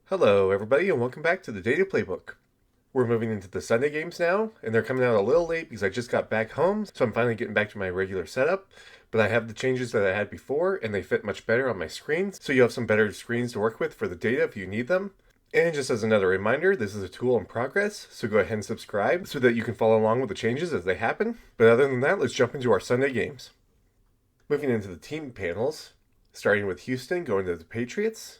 Hello, everybody, and welcome back to the Data Playbook. We're moving into the Sunday games now, and they're coming out a little late because I just got back home, so I'm finally getting back to my regular setup. But I have the changes that I had before, and they fit much better on my screens, so you have some better screens to work with for the data if you need them. And just as another reminder, this is a tool in progress, so go ahead and subscribe so that you can follow along with the changes as they happen. But other than that, let's jump into our Sunday games. Moving into the team panels, starting with Houston, going to the Patriots,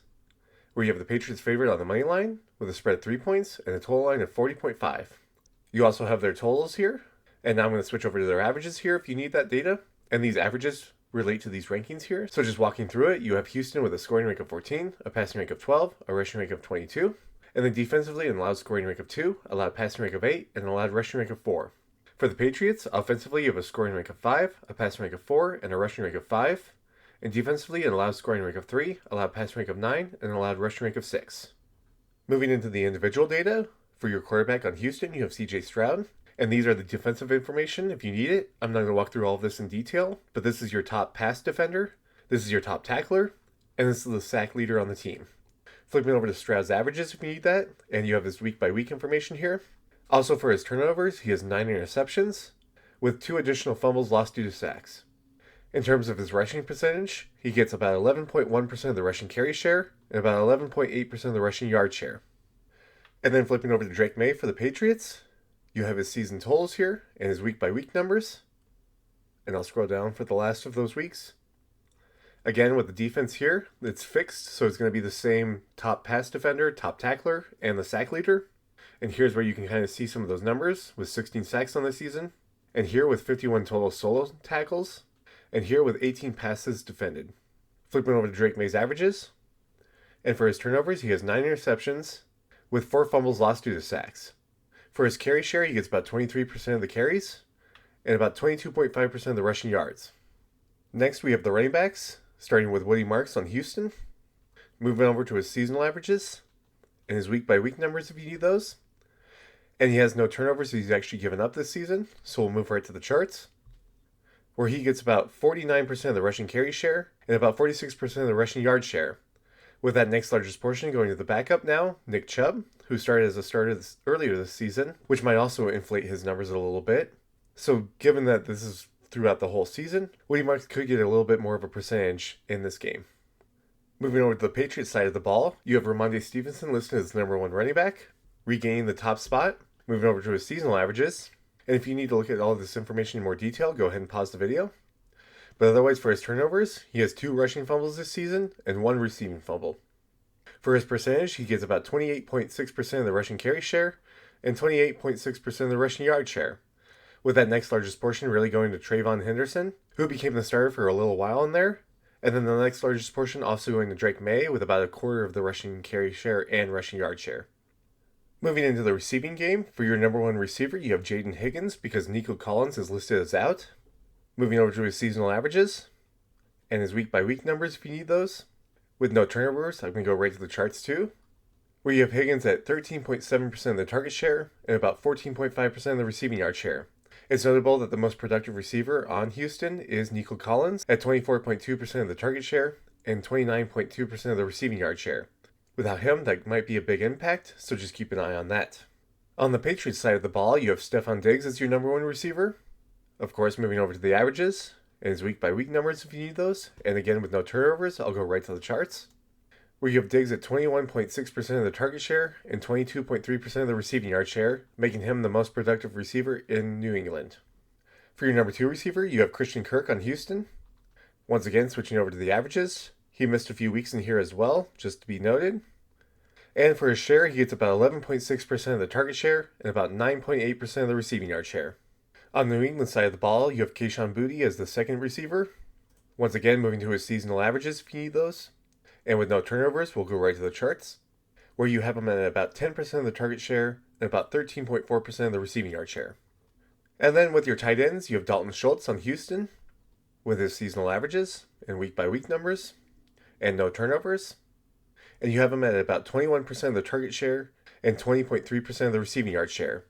where you have the Patriots favorite on the money line with a spread of 3 points and a total line of 40.5. You also have their totals here, and now I'm going to switch over to their averages here if you need that data. And these averages relate to these rankings here. So just walking through it, you have Houston with a scoring rank of 14, a passing rank of 12, a rushing rank of 22, and then defensively an allowed scoring rank of 2, allowed passing rank of 8, and an allowed rushing rank of 4. For the Patriots, offensively you have a scoring rank of 5, a passing rank of 4, and a rushing rank of 5. And defensively, an allowed scoring rank of 3, allowed passing rank of 9, and an allowed rushing rank of 6. Moving into the individual data, for your quarterback on Houston, you have CJ Stroud. And these are the defensive information if you need it. I'm not going to walk through all of this in detail, but this is your top pass defender, this is your top tackler, and this is the sack leader on the team. Flipping over to Stroud's averages if you need that, and you have his week-by-week information here. Also for his turnovers, he has 9 interceptions, with 2 additional fumbles lost due to sacks. In terms of his rushing percentage, he gets about 11.1% of the rushing carry share and about 11.8% of the rushing yard share. And then flipping over to Drake May for the Patriots, you have his season totals here and his week-by-week numbers. And I'll scroll down for the last of those weeks. Again, with the defense here, it's fixed, so it's going to be the same top pass defender, top tackler, and the sack leader. And here's where you can kind of see some of those numbers with 16 sacks on the season. And here with 51 total solo tackles. And here with 18 passes defended. Flipping over to Drake May's averages. And for his turnovers, he has 9 interceptions with 4 fumbles lost due to sacks. For his carry share, he gets about 23% of the carries and about 22.5% of the rushing yards. Next, we have the running backs, starting with Woody Marks on Houston. Moving over to his seasonal averages and his week-by-week numbers if you need those. And he has no turnovers he's actually given up this season, so we'll move right to the charts, where he gets about 49% of the rushing carry share and about 46% of the rushing yard share. With that next largest portion going to the backup now, Nick Chubb, who started as a starter earlier this season, which might also inflate his numbers a little bit. So given that this is throughout the whole season, Woody Marks could get a little bit more of a percentage in this game. Moving over to the Patriots side of the ball, you have Ramondre Stevenson listed as number 1 running back, regaining the top spot. Moving over to his seasonal averages. And if you need to look at all of this information in more detail, go ahead and pause the video. But otherwise, for his turnovers, he has 2 rushing fumbles this season and 1 receiving fumble. For his percentage, he gets about 28.6% of the rushing carry share and 28.6% of the rushing yard share, with that next largest portion really going to Trayvon Henderson, who became the starter for a little while in there, and then the next largest portion also going to Drake May with about a quarter of the rushing carry share and rushing yard share. Moving into the receiving game, for your number 1 receiver, you have Jaden Higgins because Nico Collins is listed as out. Moving over to his seasonal averages and his week-by-week numbers if you need those. With no turnovers, I'm going to go right to the charts too, where you have Higgins at 13.7% of the target share and about 14.5% of the receiving yard share. It's notable that the most productive receiver on Houston is Nico Collins at 24.2% of the target share and 29.2% of the receiving yard share. Without him, that might be a big impact, so just keep an eye on that. On the Patriots side of the ball, you have Stefon Diggs as your number 1 receiver. Of course, moving over to the averages and his week-by-week numbers if you need those. And again, with no turnovers, I'll go right to the charts, where you have Diggs at 21.6% of the target share and 22.3% of the receiving yard share, making him the most productive receiver in New England. For your number 2 receiver, you have Christian Kirk on Houston. Once again, switching over to the averages. He missed a few weeks in here as well, just to be noted. And for his share, he gets about 11.6% of the target share and about 9.8% of the receiving yard share. On the New England side of the ball, you have Kayshon Boutte as the second receiver. Once again, moving to his seasonal averages if you need those. And with no turnovers, we'll go right to the charts, where you have him at about 10% of the target share and about 13.4% of the receiving yard share. And then with your tight ends, you have Dalton Schultz on Houston with his seasonal averages and week-by-week numbers and no turnovers. And you have him at about 21% of the target share and 20.3% of the receiving yard share,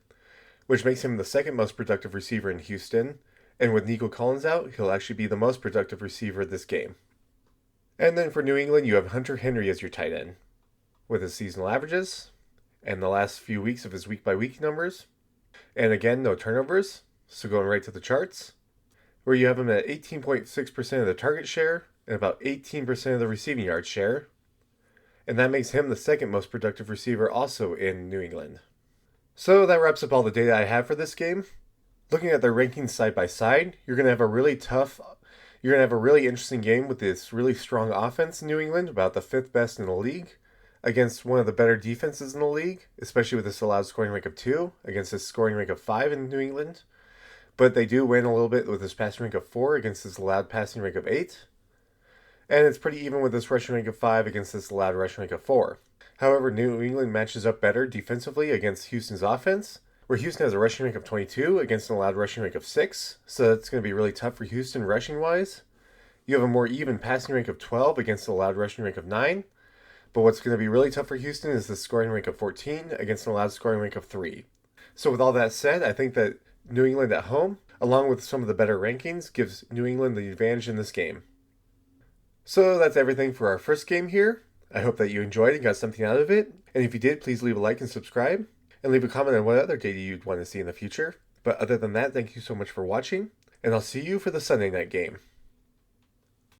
which makes him the second most productive receiver in Houston. And with Nico Collins out, he'll actually be the most productive receiver this game. And then for New England, you have Hunter Henry as your tight end. with his seasonal averages and the last few weeks of his week-by-week numbers. And again, no turnovers, so going right to the charts, where you have him at 18.6% of the target share and about 18% of the receiving yard share. And that makes him the second most productive receiver also in New England. So that wraps up all the data I have for this game. Looking at their rankings side by side, you're going to have a really interesting game with this really strong offense in New England, about the 5th best in the league, against one of the better defenses in the league, especially with this allowed scoring rank of 2, against this scoring rank of 5 in New England. But they do win a little bit with this passing rank of 4 against this allowed passing rank of 8. And it's pretty even with this rushing rank of 5 against this allowed rushing rank of 4. However, New England matches up better defensively against Houston's offense, where Houston has a rushing rank of 22 against an allowed rushing rank of 6, so that's going to be really tough for Houston rushing-wise. You have a more even passing rank of 12 against an allowed rushing rank of 9, but what's going to be really tough for Houston is the scoring rank of 14 against an allowed scoring rank of 3. So with all that said, I think that New England at home, along with some of the better rankings, gives New England the advantage in this game. So that's everything for our first game here. I hope that you enjoyed and got something out of it. And if you did, please leave a like and subscribe. And leave a comment on what other data you'd want to see in the future. But other than that, thank you so much for watching. And I'll see you for the Sunday night game.